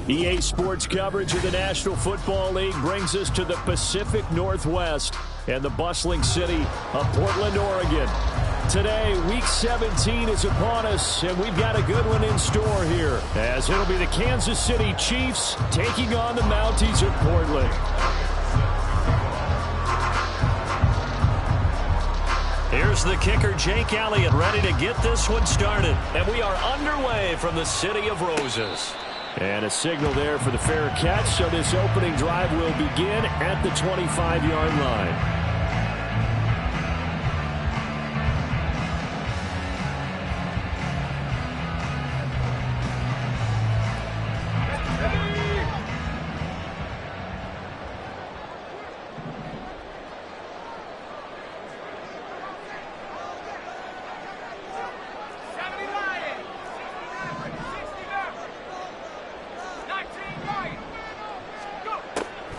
EA Sports coverage of the National Football League brings us to the Pacific Northwest and the bustling city of Portland, Oregon. Today, Week 17 is upon us, and we've got a good one in store here, as it'll be the Kansas City Chiefs taking on the Mounties of Portland. Here's the kicker, Jake Elliott, ready to get this one started. And we are underway from the City of Roses. And a signal there for the fair catch, so this opening drive will begin at the 25-yard line.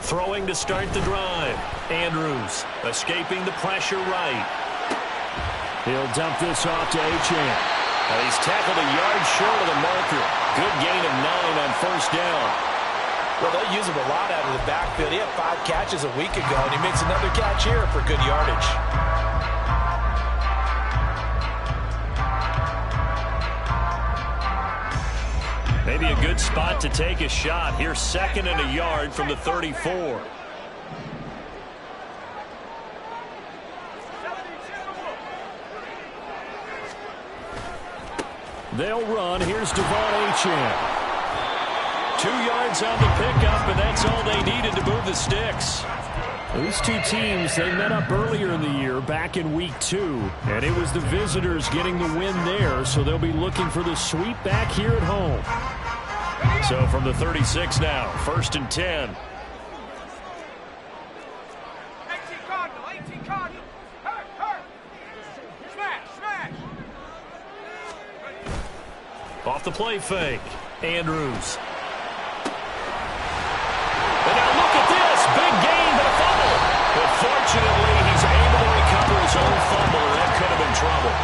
Throwing to start the drive. Andrews escaping the pressure right. He'll dump this off to Achane. And he's tackled a yard short of the marker. Good gain of 9 on first down. Well, they'll use him a lot out of the backfield. He had 5 catches a week ago, and he makes another catch here for good yardage. Maybe a good spot to take a shot. Here's 2nd and a yard from the 34. They'll run. Here's Devon Achane. 2 yards on the pickup, and that's all they needed to move the sticks. These two teams, they met up earlier in the year, back in Week 2, and it was the visitors getting the win there, so they'll be looking for the sweep back here at home. So from the 36 now, 1st and 10. 18 Cardinal, 18 Cardinal. Hurt. Smash. Off the play fake, Andrews. And now look at this, big gain, but a fumble. But fortunately, he's able to recover his own fumble, and that could have been trouble.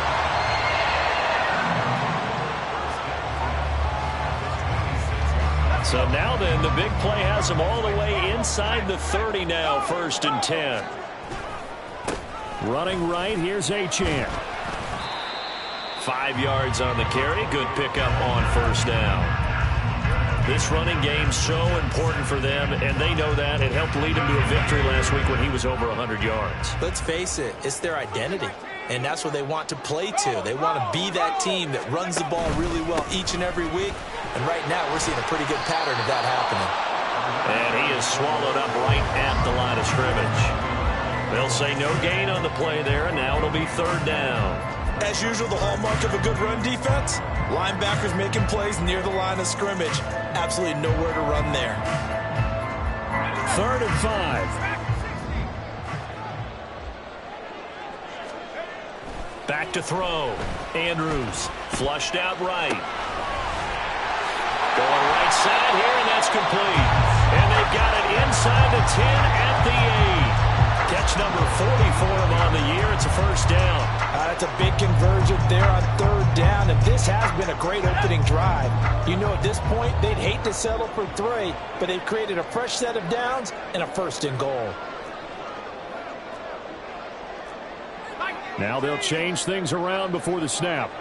So now then, the big play has him all the way inside the 30 now, 1st and 10. Running right, here's Achane. 5 yards on the carry. Good pickup on first down. This running game's so important for them, and they know that. It helped lead him to a victory last week when he was over 100 yards. Let's face it, it's their identity, and that's what they want to play to. They want to be that team that runs the ball really well each and every week, and right now we're seeing a pretty good pattern of that happening. And he is swallowed up right at the line of scrimmage. They'll say no gain on the play there, and now it'll be 3rd down. As usual, the hallmark of a good run defense, linebackers making plays near the line of scrimmage. Absolutely nowhere to run there. 3rd and 5. Back to throw. Andrews flushed out right. Going right side here, and that's complete. And they've got it inside the 10 at the 8. Catch number 40 for him on the year. It's a 1st down. That's a big conversion there on 3rd down, and this has been a great opening drive. You know, at this point, they'd hate to settle for 3, but they've created a fresh set of downs and a 1st and goal. Now they'll change things around before the snap.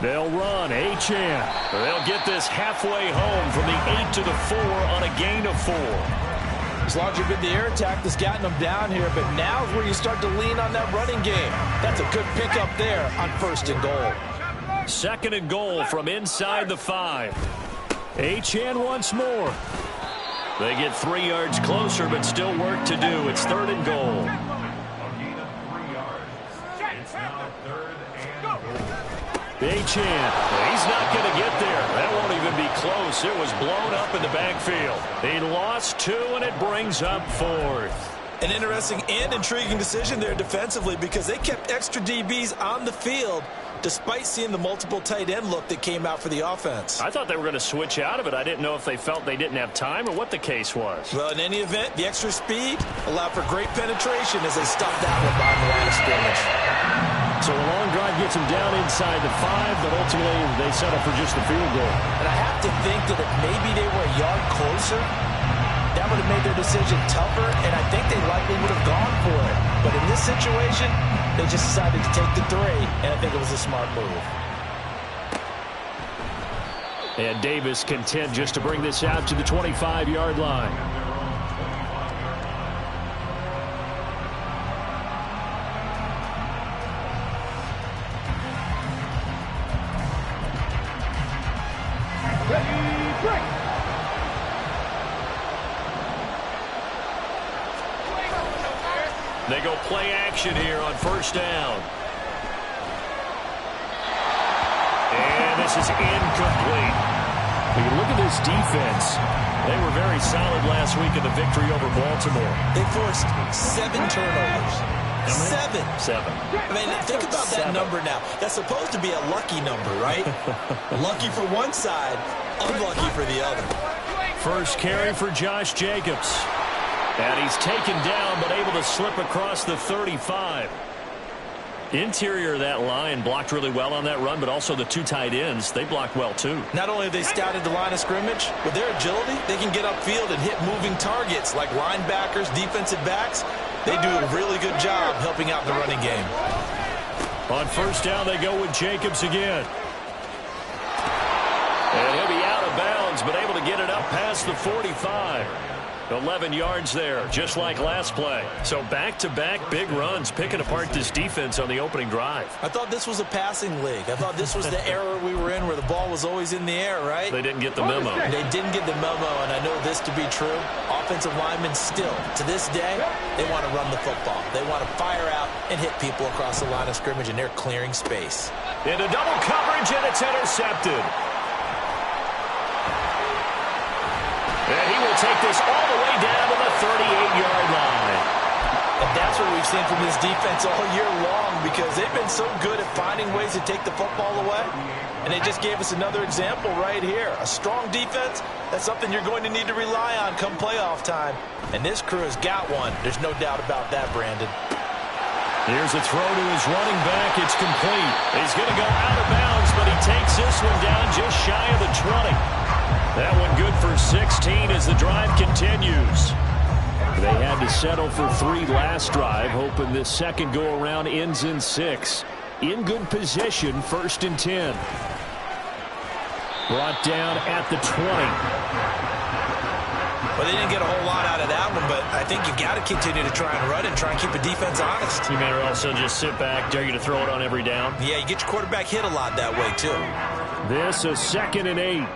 They'll run. Achane. They'll get this halfway home from the 8 to the 4 on a gain of 4. It's largely been the air attack that's gotten them down here, but now is where you start to lean on that running game. That's a good pickup there on 1st and goal. 2nd and goal from inside the 5. Achane once more. They get 3 yards closer, but still work to do. It's 3rd and goal. Achane. He's not going to get there. That won't even be close. It was blown up in the backfield. He lost 2, and it brings up 4th. An interesting and intriguing decision there defensively, because they kept extra DBs on the field despite seeing the multiple tight end look that came out for the offense. I thought they were going to switch out of it. I didn't know if they felt they didn't have time or what the case was. Well, in any event, the extra speed allowed for great penetration as they stuffed that one behind the line of scrimmage. So a long drive gets them down inside the 5, but ultimately they settle for just the field goal. And I have to think that if maybe they were a yard closer, that would have made their decision tougher, and I think they likely would have gone for it. But in this situation, they just decided to take the 3, and I think it was a smart move. And Davis content just to bring this out to the 25-yard line. They go play action here on first down. And this is incomplete. When you look at this defense, they were very solid last week in the victory over Baltimore. They forced 7 turnovers. 7. I mean, think about that number now. That's supposed to be a lucky number, right? Lucky for one side, unlucky for the other. First carry for Josh Jacobs. And he's taken down, but able to slip across the 35. Interior of that line blocked really well on that run, but also the 2 tight ends, they blocked well too. Not only have they scouted the line of scrimmage, with their agility, they can get upfield and hit moving targets like linebackers, defensive backs. They do a really good job helping out the running game. On first down, they go with Jacobs again. And he'll be out of bounds, but able to get it up past the 45. 11 yards there, just like last play. So back-to-back big runs, picking apart this defense on the opening drive. I thought this was a passing league. I thought this was the era we were in where the ball was always in the air, right? They didn't get the memo. They didn't get the memo, and I know this to be true. Offensive linemen still, to this day, they want to run the football. They want to fire out and hit people across the line of scrimmage, and they're clearing space. Into double coverage, and it's intercepted. And he will take this all the way down to the 38-yard line. And that's what we've seen from this defense all year long, because they've been so good at finding ways to take the football away. And they just gave us another example right here. A strong defense, that's something you're going to need to rely on come playoff time. And this crew has got one. There's no doubt about that, Brandon. Here's a throw to his running back. It's complete. He's going to go out of bounds, but he takes this one down just shy of the 20. That one good for 16 as the drive continues. They had to settle for 3 last drive, hoping this second go-around ends in 6. In good position, 1st and 10. Brought down at the 20. Well, they didn't get a whole lot out of that one, but I think you got to continue to try and run and try and keep the defense honest. You better also just sit back, dare you to throw it on every down. Yeah, you get your quarterback hit a lot that way, too. This is 2nd and 8.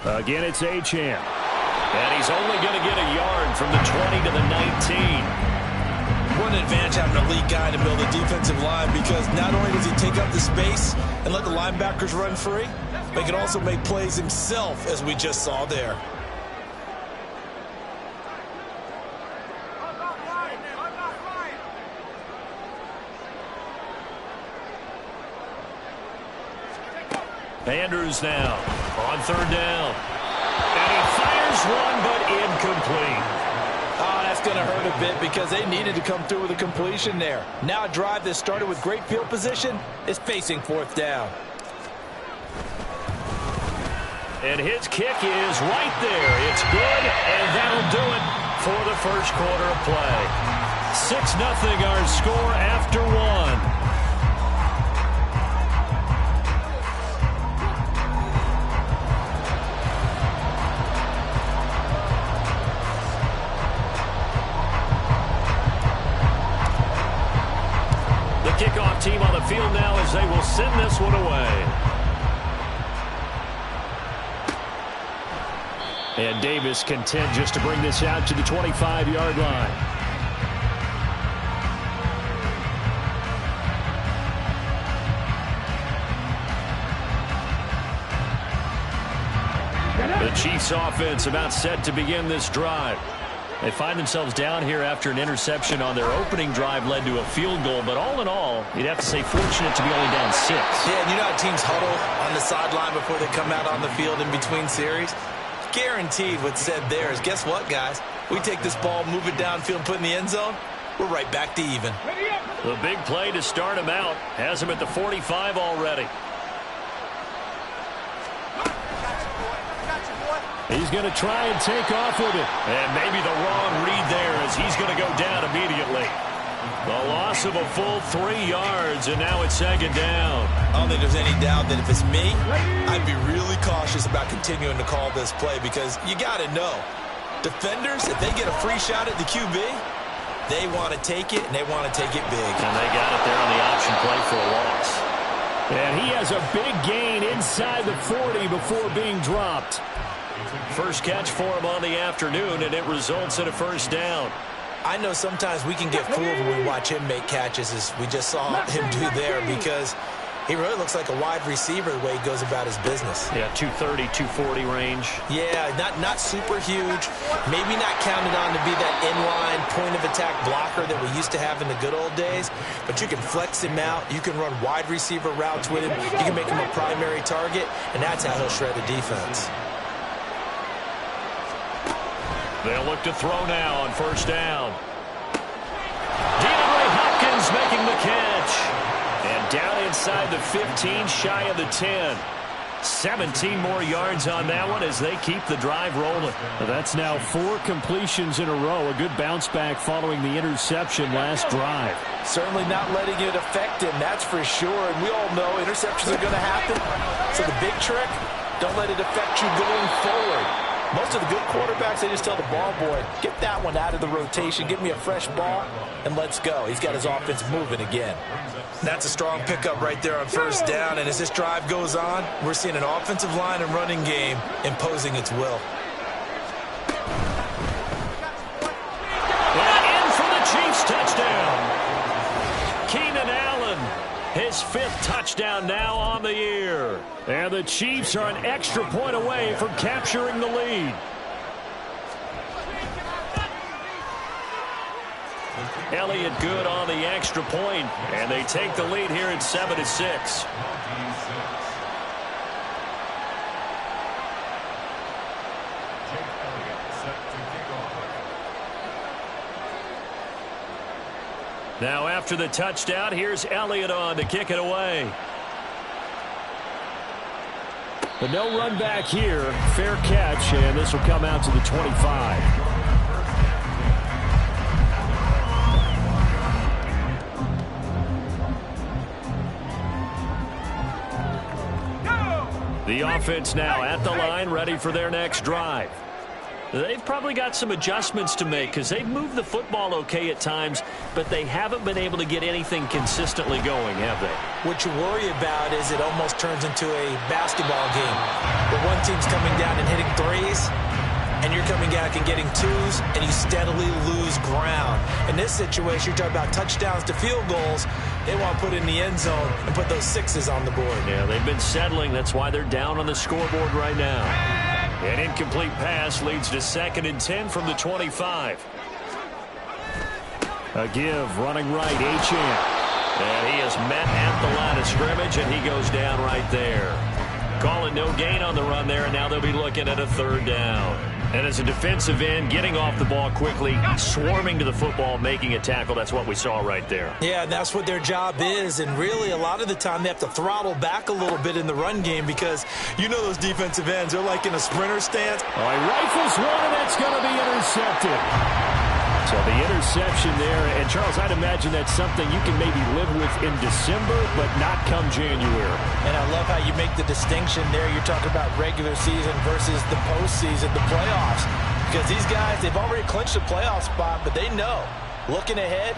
Again, it's Achane. And he's only going to get a yard from the 20 to the 19. What an advantage having a elite guy to build a defensive line, because not only does he take up the space and let the linebackers run free, but he can also make plays himself, as we just saw there. Andrews now on 3rd down. And he fires one, but incomplete. Oh, that's going to hurt a bit, because they needed to come through with a completion there. Now a drive that started with great field position is facing 4th down. And his kick is right there. It's good, and that'll do it for the first quarter of play. 6-0 our score after 1. Kickoff team on the field now as they will send this one away. And Davis content just to bring this out to the 25-yard line. The Chiefs offense about set to begin this drive. They find themselves down here after an interception on their opening drive led to a field goal. But all in all, you'd have to say fortunate to be only down 6. Yeah, and you know how teams huddle on the sideline before they come out on the field in between series? Guaranteed what's said there is, guess what, guys? We take this ball, move it downfield, put it in the end zone, we're right back to even. The big play to start him out has him at the 45 already. He's going to try and take off with it. And maybe the wrong read there as he's going to go down immediately. The loss of a full 3 yards, and now it's 2nd down. I don't think there's any doubt that if it's me, I'd be really cautious about continuing to call this play because you got to know, defenders, if they get a free shot at the QB, they want to take it, and they want to take it big. And they got it there on the option play for a loss. And he has a big gain inside the 40 before being dropped. First catch for him on the afternoon, and it results in a 1st down. I know sometimes we can get fooled when we watch him make catches, as we just saw him do there, because he really looks like a wide receiver the way he goes about his business. Yeah, 230, 240 range. Yeah, not super huge. Maybe not counted on to be that inline point-of-attack blocker that we used to have in the good old days, but you can flex him out. You can run wide receiver routes with him. You can make him a primary target, and that's how he'll shred a defense. They'll look to throw now on 1st down. DeAndre Hopkins making the catch. And down inside the 15, shy of the 10. 17 more yards on that one as they keep the drive rolling. That's now 4 completions in a row. A good bounce back following the interception last drive. Certainly not letting it affect him, that's for sure. And we all know interceptions are going to happen. So the big trick, don't let it affect you going forward. Most of the good quarterbacks, they just tell the ball boy, get that one out of the rotation, give me a fresh ball, and let's go. He's got his offense moving again. That's a strong pickup right there on 1st down, and as this drive goes on, we're seeing an offensive line and running game imposing its will. And in for the Chiefs touchdown. Keenan Allen, his 5th touchdown now on the year. And the Chiefs are an extra point away from capturing the lead. Elliott good on the extra point, and they take the lead here at 7-6. Now after the touchdown, here's Elliott on to kick it away. But no run back here. Fair catch, and this will come out to the 25. The offense now at the line, ready for their next drive. They've probably got some adjustments to make because they've moved the football okay at times, but they haven't been able to get anything consistently going, have they? What you worry about is it almost turns into a basketball game where one team's coming down and hitting threes, and you're coming back and getting twos, and you steadily lose ground. In this situation, you're talking about touchdowns to field goals. They want to put it in the end zone and put those 6s on the board. Yeah, they've been settling. That's why they're down on the scoreboard right now. An incomplete pass leads to 2nd and 10 from the 25. A give, running right, Achane. And he is met at the line of scrimmage, and he goes down right there. Calling no gain on the run there, and now they'll be looking at a 3rd down. And as a defensive end, getting off the ball quickly, swarming to the football, making a tackle, that's what we saw right there. Yeah, that's what their job is, and really a lot of the time they have to throttle back a little bit in the run game because you know those defensive ends, they're like in a sprinter stance. All right, rifles one, and that's going to be intercepted. So the interception there, and Charles, I'd imagine that's something you can maybe live with in December, but not come January. And I love how you make the distinction there. You're talking about regular season versus the postseason, the playoffs. Because these guys, they've already clinched a playoff spot, but they know, looking ahead,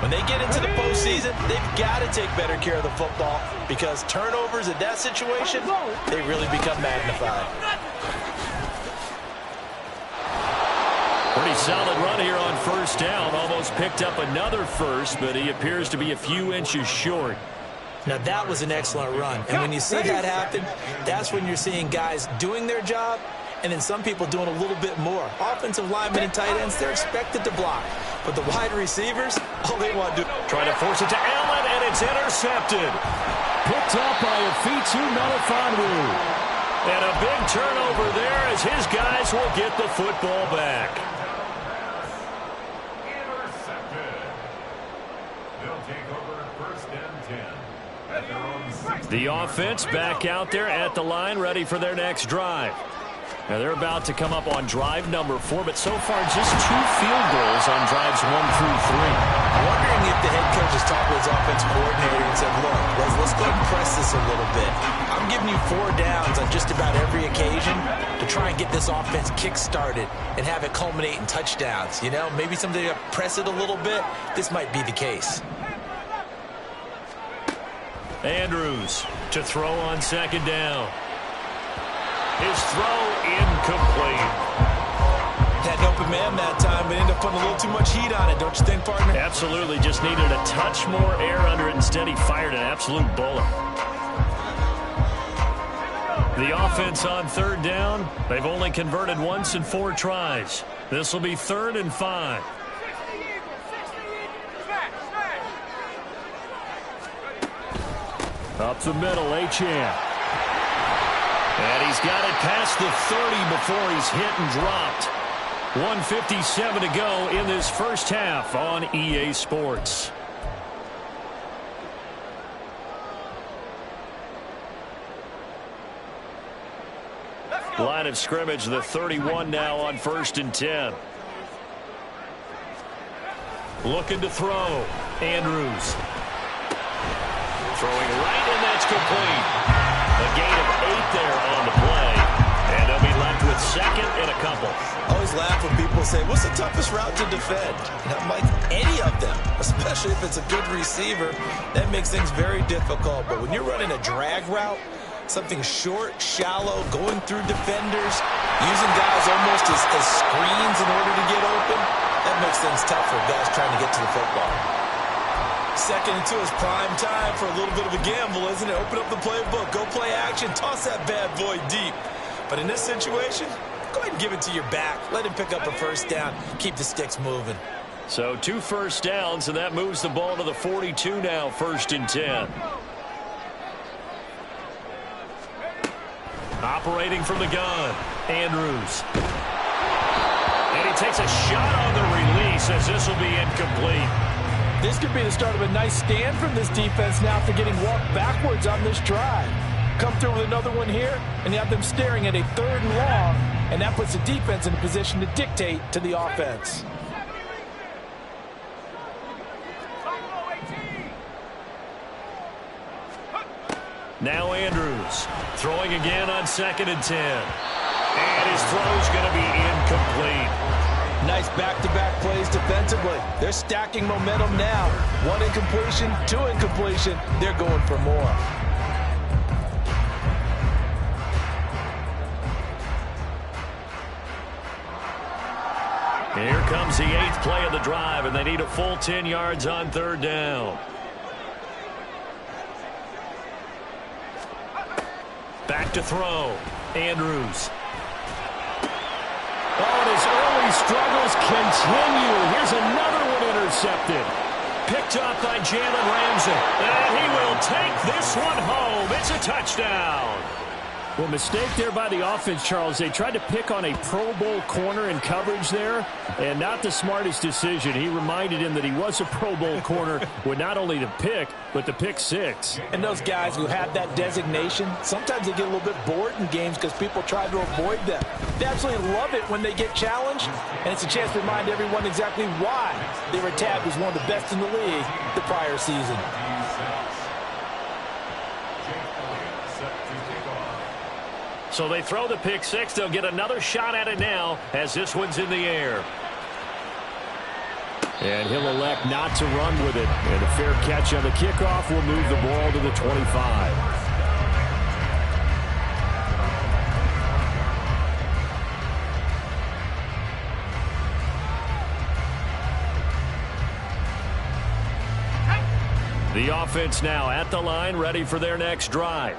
when they get into the postseason, they've got to take better care of the football because turnovers in that situation, they really become magnified. Pretty solid run here on 1st down. Almost picked up another first, but he appears to be a few inches short. Now, that was an excellent run. And when you see that happen, that's when you're seeing guys doing their job and then some people doing a little bit more. Offensive linemen and tight ends, they're expected to block. But the wide receivers, all they want to do... Trying to force it to Allen, and it's intercepted. Picked up by Afitu Melifonwu. And a big turnover there as his guys will get the football back. Intercepted. They'll take over first and 10. At their own 6. The offense back out there at the line, ready for their next drive. Now they're about to come up on drive number 4, but so far just 2 field goals on drives 1 through 3. Wondering if the head coach has talked with his offensive coordinator and said, look, let's go and press this a little bit. I'm giving you 4 downs on just about every occasion to try and get this offense kick-started and have it culminate in touchdowns. You know, maybe someday to press it a little bit. This might be the case. Andrews to throw on second down. His throw incomplete. Had an open man that time, but ended up putting a little too much heat on it, don't you think, partner? Absolutely, just needed a touch more air under it. Instead, he fired an absolute bullet. The offense on third down, they've only converted once in 4 tries. This will be 3rd and 5. Up the middle, Achane. And he's got it past the 30 before he's hit and dropped. 1:57 to go in this first half on EA Sports. Line of scrimmage, the 31 now on 1st and 10. Looking to throw. Andrews. Throwing right, and that's complete. A gain of 8 there on the play. And they'll be left with 2nd and a couple. I always laugh when people say, what's the toughest route to defend? And I'm like, any of them, especially if it's a good receiver. That makes things very difficult. But when you're running a drag route, something short, shallow, going through defenders, using guys almost as screens in order to get open, that makes things tough for guys trying to get to the football. 2nd and 2 is prime time for a little bit of a gamble, isn't it? Open up the playbook, go play action, toss that bad boy deep. But in this situation, go ahead and give it to your back. Let him pick up a 1st down. Keep the sticks moving. So 2 first downs, and that moves the ball to the 42 now, 1st and 10. Operating from the gun, Andrews. And he takes a shot on the release as this will be incomplete. This could be the start of a nice stand from this defense now after getting walked backwards on this drive. Come through with another one here, and you have them staring at a 3rd and long, and that puts the defense in a position to dictate to the offense. Now Andrews throwing again on 2nd and 10. And his throw's going to be incomplete. Nice back-to-back plays defensively. They're stacking momentum now. 1 incompletion, 2 incompletion. They're going for more. Here comes the 8th play of the drive, and they need a full 10 yards on 3rd down. Back to throw. Andrews. Oh, and his early struggles continue. Here's another one intercepted. Picked up by Jalen Ramsey. And he will take this one home. It's a touchdown. Well, mistake there by the offense, Charles. They tried to pick on a Pro Bowl corner in coverage there, and not the smartest decision. He reminded him that he was a Pro Bowl corner with not only the pick, but the pick 6. And those guys who have that designation, sometimes they get a little bit bored in games because people try to avoid them. They absolutely love it when they get challenged, and it's a chance to remind everyone exactly why they were tabbed as one of the best in the league the prior season. So they throw the pick 6. They'll get another shot at it now as this one's in the air. And he'll elect not to run with it. And a fair catch on the kickoff will move the ball to the 25. The offense now at the line, ready for their next drive.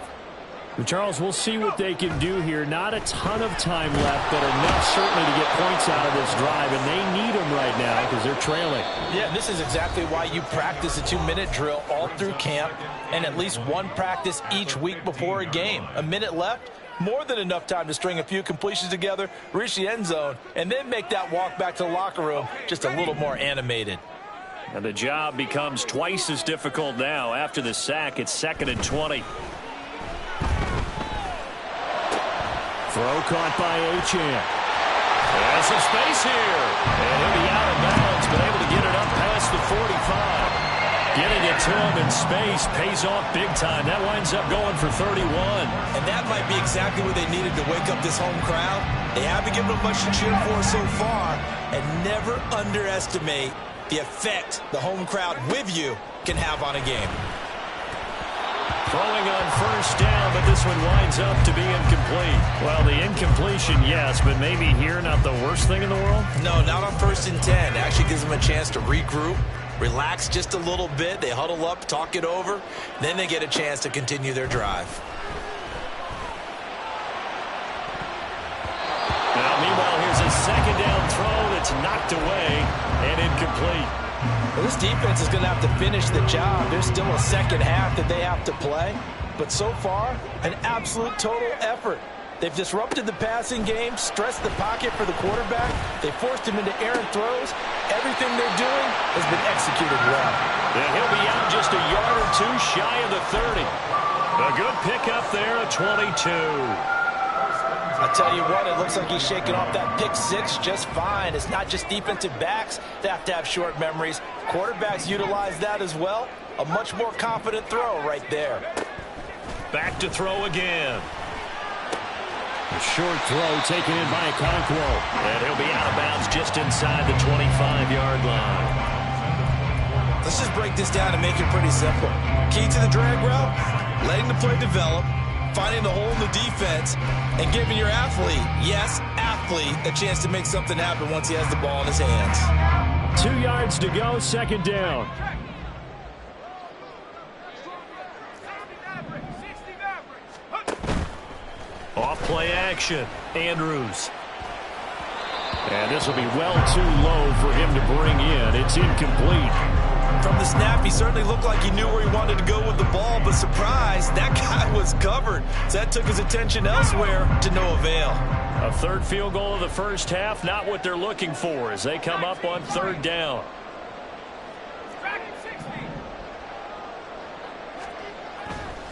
Charles, we'll see what they can do here. Not a ton of time left, but enough certainly to get points out of this drive, and they need them right now because they're trailing. Yeah, this is exactly why you practice a 2-minute drill all through camp and at least one practice each week before a game. A minute left, more than enough time to string a few completions together, reach the end zone, and then make that walk back to the locker room just a little more animated. And the job becomes twice as difficult now. After the sack, it's 2nd and 20. Throw caught by Achane. Has some space here. And he'll be out of bounds, but able to get it up past the 45. Getting it to him in space pays off big time. That winds up going for 31. And that might be exactly what they needed to wake up this home crowd. They haven't given them much to cheer for so far. And never underestimate the effect the home crowd with you can have on a game. Throwing on first down, but this one winds up to be incomplete. Well, the incompletion, yes, but maybe here not the worst thing in the world? No, not on 1st and 10. It actually gives them a chance to regroup, relax just a little bit. They huddle up, talk it over. Then they get a chance to continue their drive. Now, meanwhile, here's a 2nd down throw that's knocked away and incomplete. Well, this defense is going to have to finish the job. There's still a second half that they have to play. But so far, an absolute total effort. They've disrupted the passing game, stressed the pocket for the quarterback. They forced him into errant throws. Everything they're doing has been executed well. And he'll be out just a yard or two shy of the 30. A good pickup there at 22. I tell you what, it looks like he's shaking off that pick six just fine. It's not just defensive backs that have to have short memories. Quarterbacks utilize that as well. A much more confident throw right there. Back to throw again. A short throw taken in by Okonkwo. And he'll be out of bounds just inside the 25-yard line. Let's just break this down and make it pretty simple. Key to the drag route, letting the play develop, finding the hole in the defense, and giving your athlete, yes, athlete, a chance to make something happen once he has the ball in his hands. 2 yards to go, 2nd down. Off play action, Andrews. And this will be well too low for him to bring in. It's incomplete. From the snap, he certainly looked like he knew where he wanted to go with the ball, but surprise, that guy was covered. So that took his attention elsewhere to no avail. A 3rd field goal of the first half, not what they're looking for as they come up on 3rd down.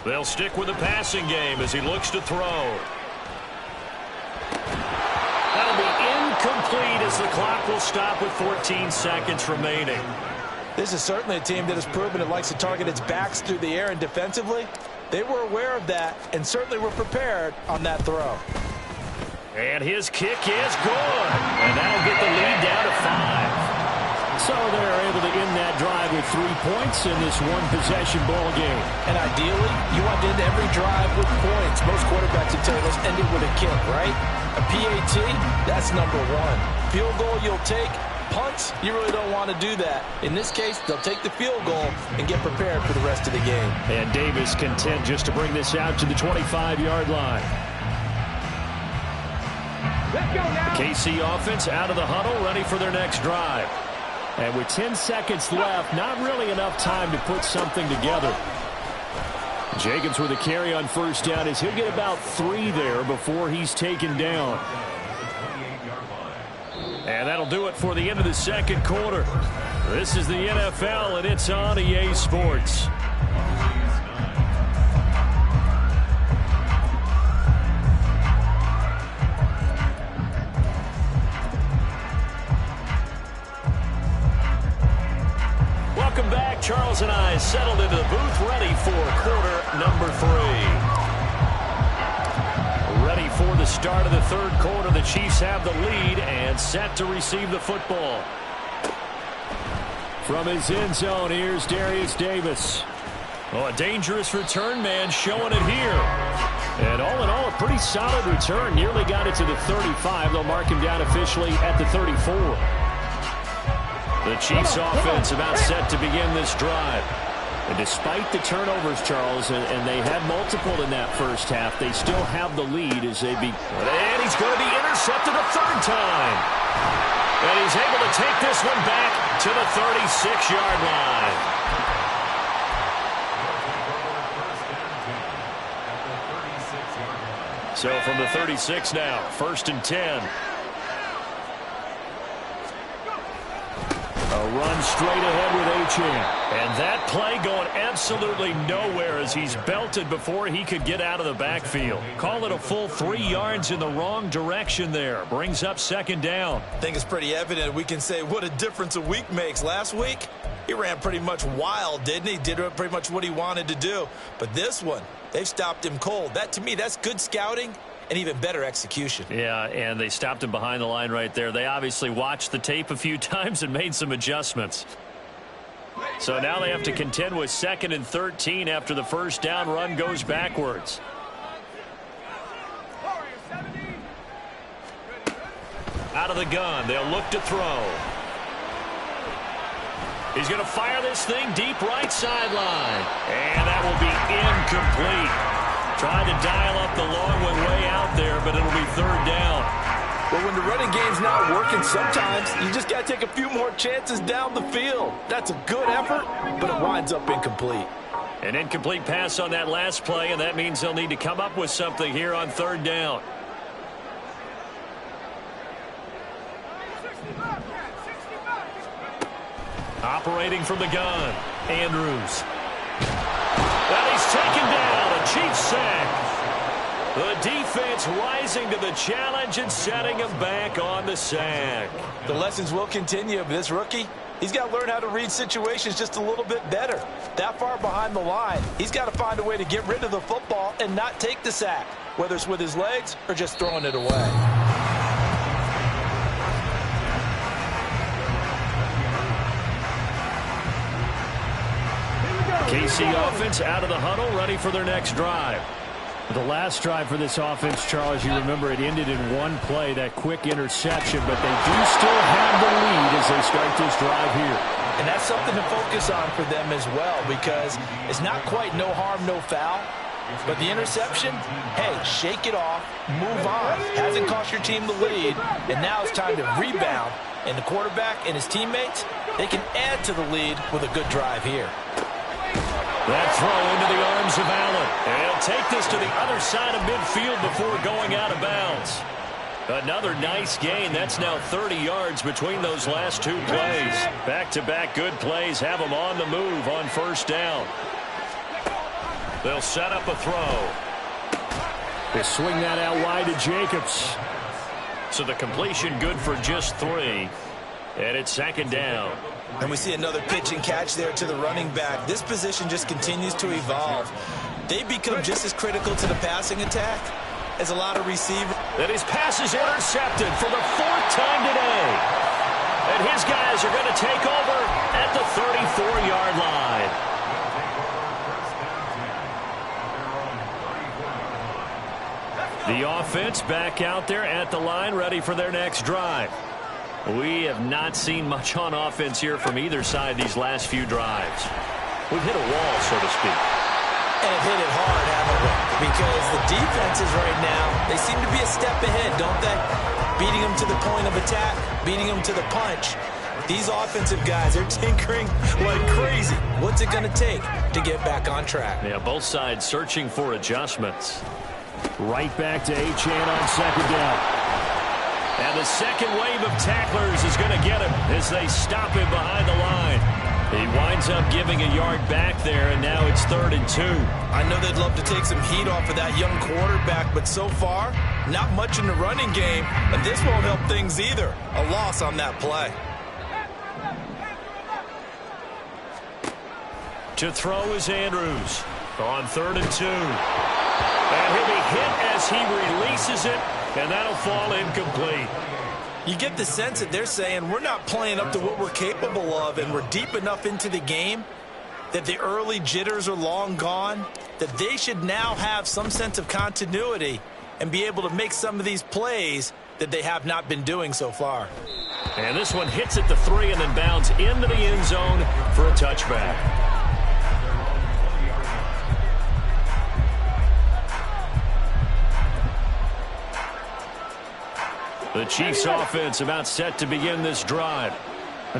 They'll stick with the passing game as he looks to throw. That'll be incomplete as the clock will stop with 14 seconds remaining. This is certainly a team that has proven it likes to target its backs through the air and defensively. They were aware of that and certainly were prepared on that throw. And his kick is good. And that'll get the lead down to 5. So they're able to end that drive with 3 points in this one-possession ball game. And ideally, you want to end every drive with points. Most quarterbacks would tell you, let's end it with a kick, right? A PAT, that's number 1. Field goal you'll take. Punts, you really don't want to do that. In this case, they'll take the field goal and get prepared for the rest of the game. And Davis content just to bring this out to the 25-yard line. Let's go now. The KC offense out of the huddle, ready for their next drive. And with 10 seconds left, not really enough time to put something together. Jacobs with a carry on first down as he'll get about 3 there before he's taken down. And that'll do it for the end of the 2nd quarter. This is the NFL, and it's on EA Sports. Welcome back. Charles and I settled into the booth, ready for quarter number 3. Ready for the start of the 3rd quarter. The Chiefs have the lead and set to receive the football. From his end zone, here's Darius Davis. Oh, a dangerous return man showing it here. And all in all, a pretty solid return. Nearly got it to the 35. They'll mark him down officially at the 34. The Chiefs offense about set to begin this drive. And despite the turnovers, Charles, and they had multiple in that first half, they still have the lead as they be. And he's going to be intercepted a third time. And he's able to take this one back to the 36-yard line. So from the 36 now, 1st and 10. A run straight ahead with Achane. And that play going absolutely nowhere as he's belted before he could get out of the backfield. Call it a full 3 yards in the wrong direction there. Brings up 2nd down. I think it's pretty evident we can say what a difference a week makes. Last week, he ran pretty much wild, didn't he? Did pretty much what he wanted to do. But this one, they've stopped him cold. That, to me, that's good scouting and even better execution. Yeah, and they stopped him behind the line right there. They obviously watched the tape a few times and made some adjustments. So now they have to contend with 2nd and 13 after the first down run goes backwards. Out of the gun, they'll look to throw. He's going to fire this thing deep right sideline. And that will be incomplete. Tried to dial up the long one way out there, but it'll be 3rd down. Well, when the running game's not working, sometimes you just got to take a few more chances down the field. That's a good effort, but it winds up incomplete. An incomplete pass on that last play, and that means they'll need to come up with something here on 3rd down. Operating from the gun, Andrews. And he's taken down, a Chiefs sack. The defense rising to the challenge and setting him back on the sack. The lessons will continue, but this rookie, he's got to learn how to read situations just a little bit better. That far behind the line, he's got to find a way to get rid of the football and not take the sack, whether it's with his legs or just throwing it away. KC offense out of the huddle, ready for their next drive. The last drive for this offense, Charles, you remember it ended in one play, that quick interception, but they do still have the lead as they start this drive here. And that's something to focus on for them as well, because it's not quite no harm, no foul. But the interception, hey, shake it off, move on. Hasn't cost your team the lead, and now it's time to rebound. And the quarterback and his teammates, they can add to the lead with a good drive here. That throw into the arms of Allen. And he'll take this to the other side of midfield before going out of bounds. Another nice gain. That's now 30 yards between those last 2 plays. Back-to-back good plays have them on the move on 1st down. They'll set up a throw. They swing that out wide to Jacobs. So the completion good for just 3. And it's 2nd down. And we see another pitch and catch there to the running back. This position just continues to evolve. They become just as critical to the passing attack as a lot of receivers. And his pass is intercepted for the 4th time today. And his guys are going to take over at the 34-yard line. The offense back out there at the line, ready for their next drive. We have not seen much on offense here from either side these last few drives. We've hit a wall, so to speak. And hit it hard, haven't we? Because the defenses right now, they seem to be a step ahead, don't they? Beating them to the point of attack, beating them to the punch. These offensive guys are tinkering like crazy. What's it going to take to get back on track? Yeah, both sides searching for adjustments. Right back to Achane on 2nd down. And the second wave of tacklers is going to get him as they stop him behind the line. He winds up giving a yard back there, and now it's 3rd and 2. I know they'd love to take some heat off of that young quarterback, but so far, not much in the running game, and this won't help things either. A loss on that play. To throw is Andrews on 3rd and 2. And he'll be hit as he releases it, and that'll fall incomplete. You get the sense that they're saying we're not playing up to what we're capable of, and we're deep enough into the game that the early jitters are long gone, that they should now have some sense of continuity and be able to make some of these plays that they have not been doing so far. And this one hits at the 3 and then bounds into the end zone for a touchback. The Chiefs offense about set to begin this drive.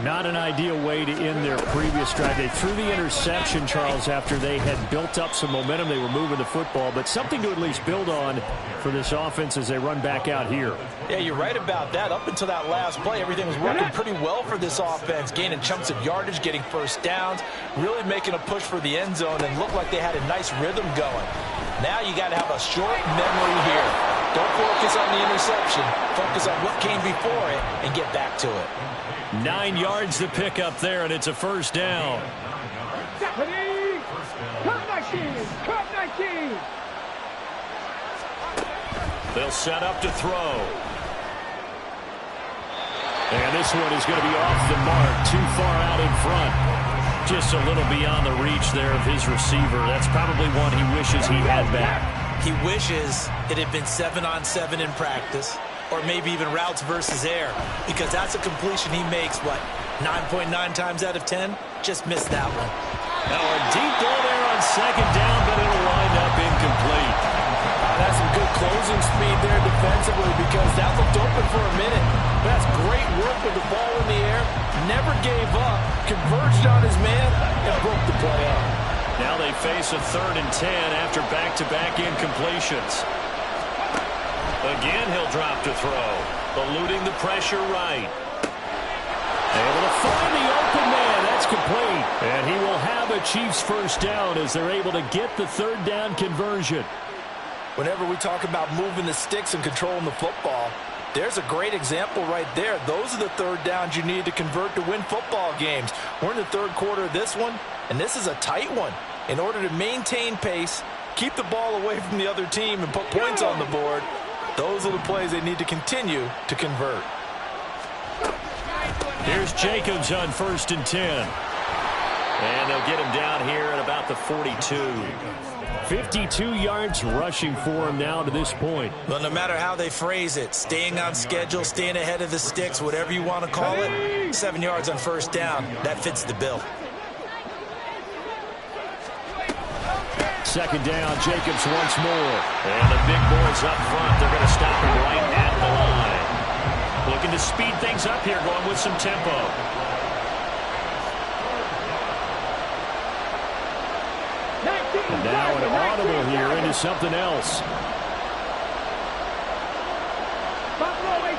Not an ideal way to end their previous drive. They threw the interception, Charles, after they had built up some momentum. They were moving the football, but something to at least build on for this offense as they run back out here. Yeah, you're right about that. Up until that last play, everything was working pretty well for this offense, gaining chunks of yardage, getting first downs, really making a push for the end zone, and looked like they had a nice rhythm going. Now you got to have a short memory here. Don't focus on the interception. Focus on what came before it and get back to it. 9 yards to pick up there, and it's a first down. Deputy! Cut 19! Cut 19! They'll set up to throw. And this one is going to be off the mark, too far out in front. Just a little beyond the reach there of his receiver. That's probably one he wishes he had back. He wishes it had been 7-on-7 in practice, or maybe even routes versus air, because that's a completion he makes, what, 9.9 times out of 10? Just missed that one. Now a deep ball there on second down, but it'll wind up incomplete. That's some good closing speed there defensively, because that looked open for a minute. But that's great work with the ball in the air. Never gave up, converged on his man, and broke the play up. Now they face a 3rd and 10 after back-to-back incompletions. Again, he'll drop to throw, eluding the pressure right. Able to find the open man. That's complete. And he will have a Chiefs first down as they're able to get the 3rd down conversion. Whenever we talk about moving the sticks and controlling the football, there's a great example right there. Those are the 3rd downs you need to convert to win football games. We're in the 3rd quarter of this one, and this is a tight one. In order to maintain pace, keep the ball away from the other team, and put points on the board, those are the plays they need to continue to convert. Here's Jacobs on 1st and 10. And they'll get him down here at about the 42. 52 yards rushing for him now to this point. Well, no matter how they phrase it, staying on schedule, staying ahead of the sticks, whatever you want to call it, 7 yards on 1st down, that fits the bill. 2nd down, Jacobs once more. And the big boys up front, they're going to stop him right at the line. Looking to speed things up here, going with some tempo. And now an audible here into something else. Buffalo 18!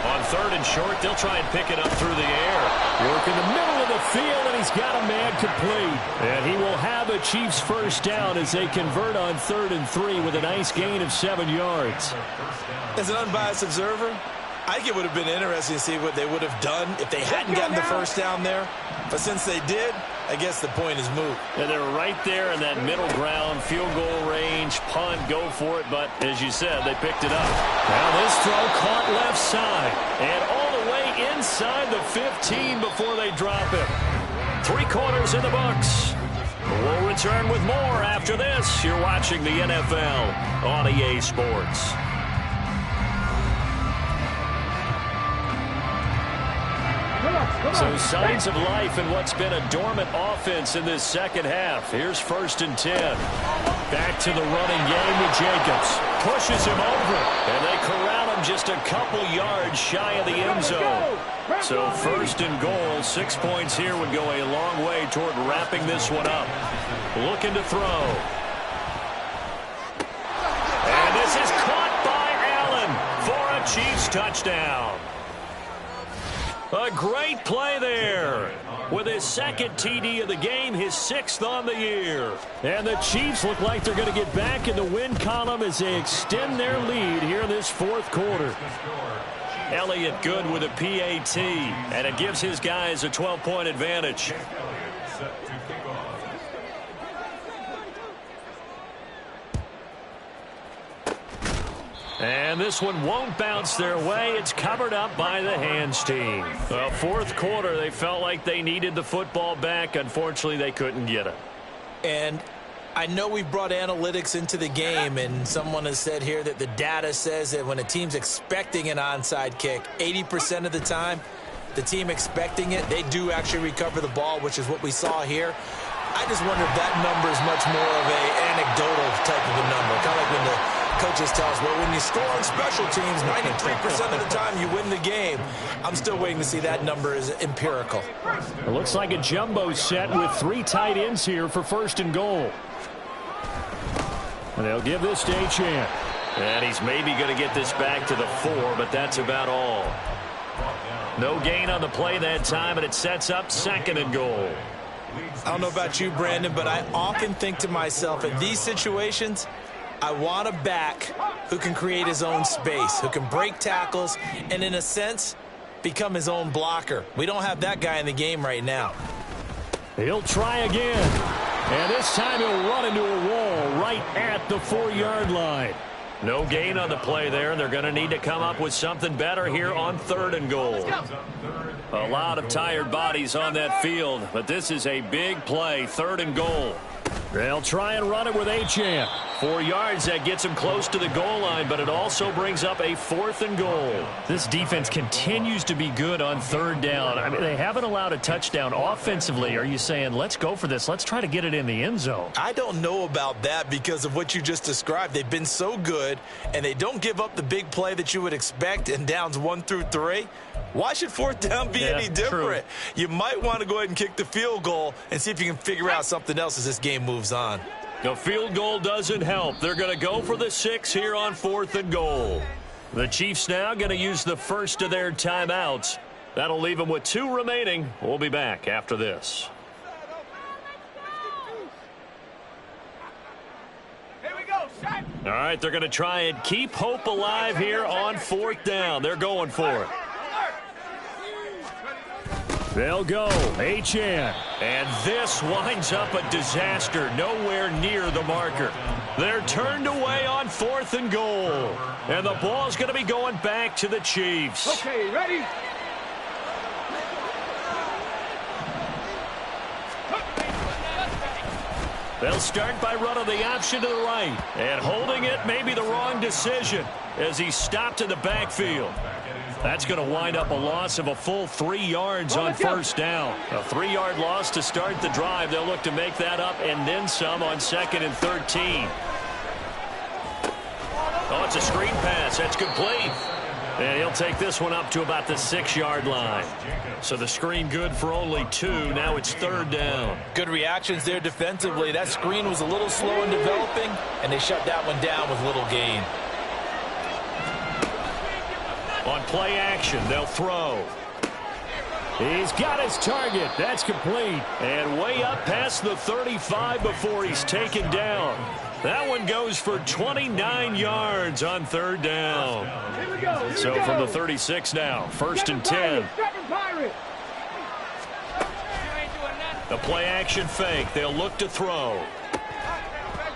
On 3rd and short, they'll try and pick it up through the air. Work in the middle of the field, and he's got a man complete. And he will have a Chiefs first down as they convert on 3rd and 3 with a nice gain of 7 yards. As an unbiased observer, I think it would have been interesting to see what they would have done if they hadn't gotten the first down there. But since they did, I guess the point is moot. And they're right there in that middle ground, field goal range, punt, go for it. But as you said, they picked it up. Now this throw caught left side and all the way inside the 15 before they drop it. 3 quarters in the books. We'll return with more after this. You're watching the NFL on EA Sports. So signs of life in what's been a dormant offense in this second half. Here's 1st and 10. Back to the running game with Jacobs. Pushes him over. And they corral him just a couple yards shy of the end zone. So 1st and goal. 6 points here would go a long way toward wrapping this one up. Looking to throw. And this is caught by Allen for a Chiefs touchdown. A great play there. With his 2nd TD of the game, his 6th on the year. And the Chiefs look like they're going to get back in the win column as they extend their lead here in this 4th quarter. Elliott good with a PAT, and it gives his guys a 12-point advantage. And this one won't bounce their way. It's covered up by the hands team. 4th quarter, they felt like they needed the football back. Unfortunately, they couldn't get it. And I know we brought analytics into the game, and someone has said here that the data says that when a team's expecting an onside kick, 80% of the time, the team expecting it, they do actually recover the ball, which is what we saw here. I just wonder if that number is much more of an anecdotal type of a number, kind of like when the Coaches tell us, well, when you score on special teams, 93% of the time you win the game. I'm still waiting to see that number is empirical. It looks like a jumbo set with 3 tight ends here for 1st and goal. And they'll give this to Achane. And he's maybe going to get this back to the 4, but that's about all. No gain on the play that time, and it sets up 2nd and goal. I don't know about you, Brandon, but I often think to myself, in these situations, I want a back who can create his own space, who can break tackles, and in a sense, become his own blocker. We don't have that guy in the game right now. He'll try again. And this time he'll run into a wall right at the 4-yard line. No gain on the play there, and they're going to need to come up with something better here on 3rd and goal. A lot of tired bodies on that field, but this is a big play, 3rd and goal. They'll try and run it with Achane. 4 yards, that gets him close to the goal line, but it also brings up a 4th and goal. This defense continues to be good on 3rd down. I mean, they haven't allowed a touchdown offensively. Are you saying, let's go for this, let's try to get it in the end zone? I don't know about that because of what you just described. They've been so good, and they don't give up the big play that you would expect in downs 1 through 3. Why should 4th down be any different? True. You might want to go ahead and kick the field goal and see if you can figure out something else as this game moves on. The field goal doesn't help. They're going to go for the 6 here on 4th and goal. The Chiefs now going to use the first of their timeouts. That'll leave them with 2 remaining. We'll be back after this. All right, they're going to try and keep hope alive here on 4th down. They're going for it. They'll go. Achane. And this winds up a disaster. Nowhere near the marker. They're turned away on 4th and goal. And the ball's going to be going back to the Chiefs. Okay, ready? They'll start by running the option to the right. And holding it may be the wrong decision as he stopped in the backfield. That's going to wind up a loss of a full 3 yards on 1st down. A 3-yard loss to start the drive. They'll look to make that up and then some on 2nd and 13. Oh, it's a screen pass. That's complete. And he'll take this one up to about the 6-yard line. So the screen good for only 2. Now it's 3rd down. Good reactions there defensively. That screen was a little slow in developing, and they shut that one down with little gain. On play action, they'll throw. He's got his target. That's complete. And way up past the 35 before he's taken down. That one goes for 29 yards on 3rd down. So from the 36 now, 1st and 10. The play action fake. They'll look to throw.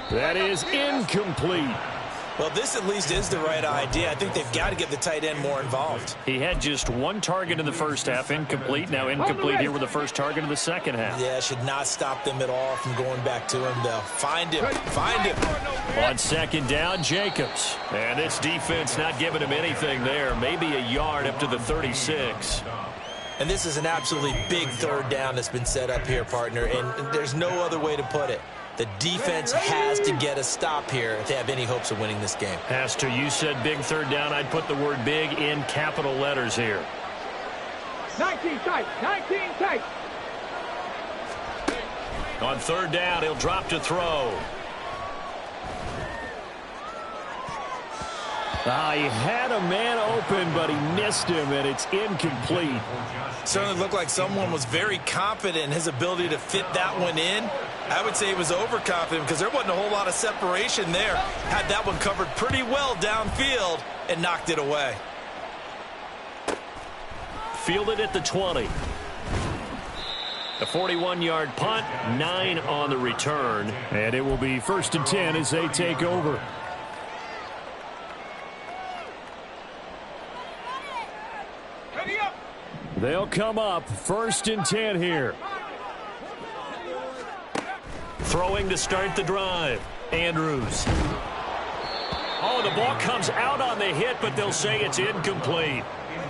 That is incomplete. Well, this at least is the right idea. I think they've got to get the tight end more involved. He had just 1 target in the first half, incomplete. Now incomplete here with the first target of the second half. Yeah, should not stop them at all from going back to him, though. Find him. Find him. On 2nd down, Jacobs. And this defense not giving him anything there. Maybe a yard up to the 36. And this is an absolutely big 3rd down that's been set up here, partner, and there's no other way to put it. The defense has to get a stop here if they have any hopes of winning this game. Has to. You said big 3rd down. I'd put the word big in capital letters here. 19 tight. 19 tight. On 3rd down, he'll drop to throw. He had a man open, but he missed him, and it's incomplete. Certainly looked like someone was very confident in his ability to fit that one in. I would say he was overconfident because there wasn't a whole lot of separation there. Had that one covered pretty well downfield and knocked it away. Fielded at the 20. A 41-yard punt, 9 on the return. And it will be 1st and 10 as they take over. They'll come up 1st and 10 here. Throwing to start the drive. Andrews. Oh, the ball comes out on the hit, but they'll say it's incomplete.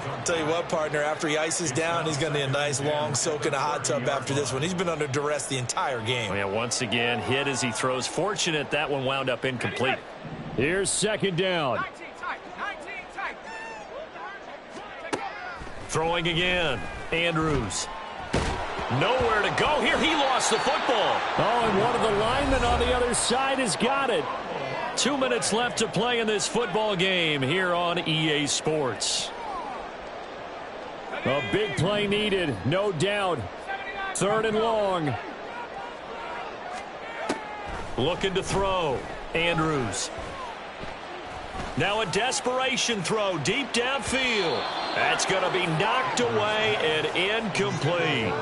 I'll tell you what, partner, after he ices down, he's going to need a nice long soak in a hot tub after this one. He's been under duress the entire game. Yeah, once again, hit as he throws. Fortunate that one wound up incomplete. Here's second down. 19 tight. 19 tight. Throwing again. Andrews. Nowhere to go here. He lost the football. Oh, and one of the linemen on the other side has got it. 2 minutes left to play in this football game here on EA Sports. A big play needed, no doubt. 3rd and long. Looking to throw. Andrews. Now a desperation throw deep downfield. That's going to be knocked away and incomplete.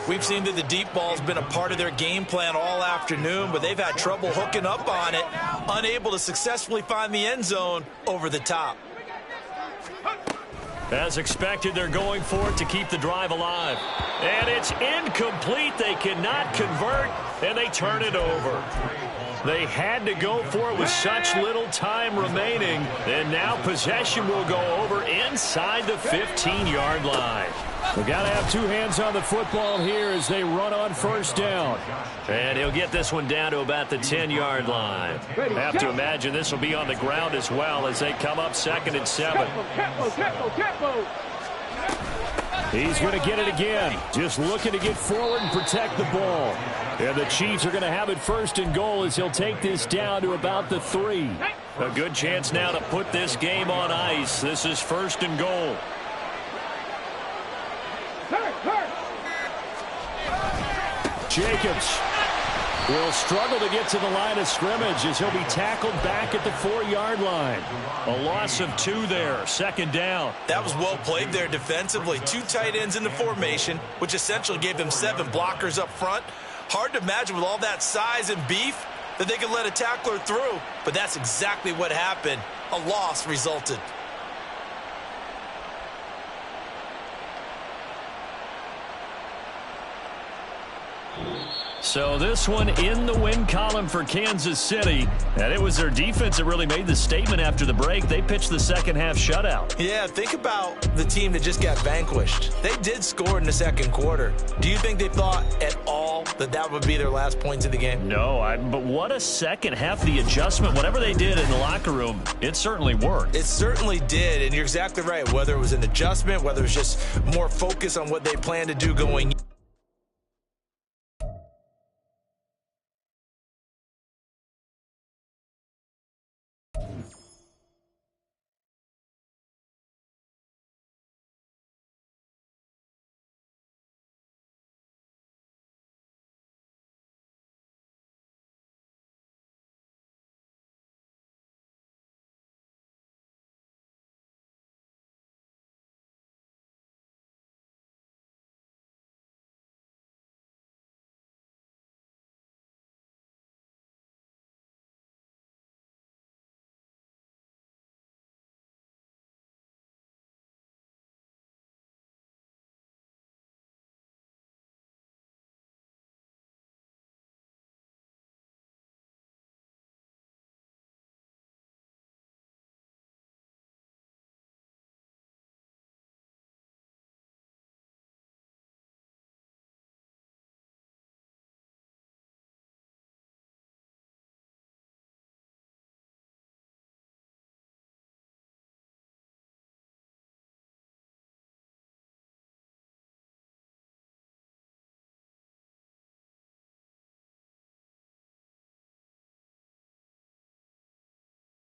We've seen that the deep ball's been a part of their game plan all afternoon, but they've had trouble hooking up on it, unable to successfully find the end zone over the top. As expected, they're going for it to keep the drive alive. And it's incomplete. They cannot convert, and they turn it over. They had to go for it with such little time remaining, and now possession will go over inside the 15-yard line. They've got to have 2 hands on the football here as they run on 1st down. And he'll get this one down to about the 10-yard line. Have to imagine this will be on the ground as well as they come up 2nd and 7. Tempo. He's going to get it again. Just looking to get forward and protect the ball. And the Chiefs are going to have it 1st and goal as he'll take this down to about the 3. A good chance now to put this game on ice. This is 1st and goal. Jacobs will struggle to get to the line of scrimmage as he'll be tackled back at the 4-yard line. A loss of 2 there. 2nd down. That was well played there defensively. 2 tight ends in the formation, which essentially gave them 7 blockers up front. Hard to imagine with all that size and beef that they could let a tackler through, but that's exactly what happened. A loss resulted. So this one in the win column for Kansas City. And it was their defense that really made the statement after the break. They pitched the second-half shutout. Yeah, think about the team that just got vanquished. They did score in the 2nd quarter. Do you think they thought at all that that would be their last points of the game? No, but what a second half. The adjustment, whatever they did in the locker room, it certainly worked. It certainly did, and you're exactly right. Whether it was an adjustment, whether it was just more focus on what they planned to do going